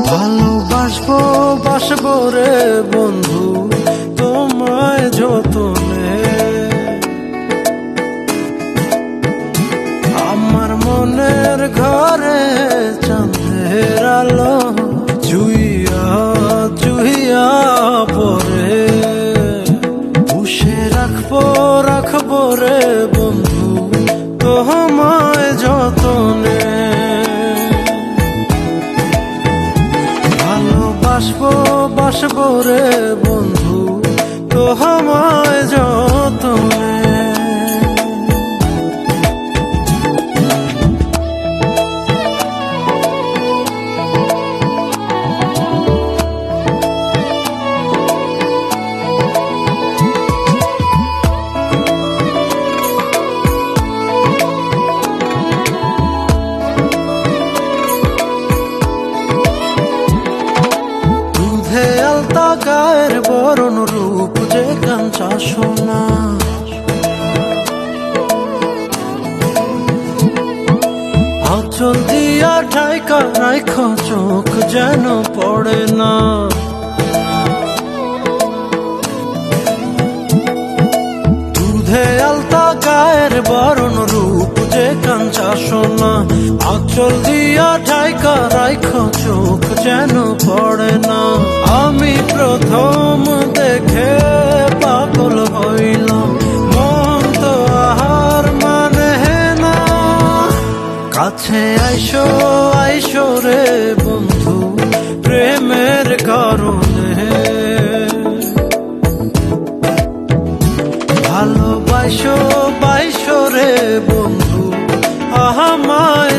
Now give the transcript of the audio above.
ভালোবাসবো বাসবো রে বন্ধু তোমায় যতনে, আমার মনের ঘরে চাঁদের আলো জুইয়া জুইয়া পরে, পুষে রাখবো রাখবো রে বন্ধু তোমায় যতনে। ভালোবাসবো বাসবো রে বন্ধু তোমায় যতনে। আলতা গায়ের বরণ রূপ যে কাঞ্চা সোনা, আঁচল দিয়া ঢাকা রাখ চোখ যেন পড়ে না। দুধে আলতা গায়ের বরণ রূপ যে কাঞ্চা সোনা, আঁচল দিয়া ঢাকা রাখ চোখ যেন পড়ে না। আমি প্রথম দেখে পাগল হইলাম, মন তো আহার মানে না। কাছে আইসো আইসো রে বন্ধু প্রেমের কারণে, ভালোবাসো বাইসো রে বন্ধু আমায়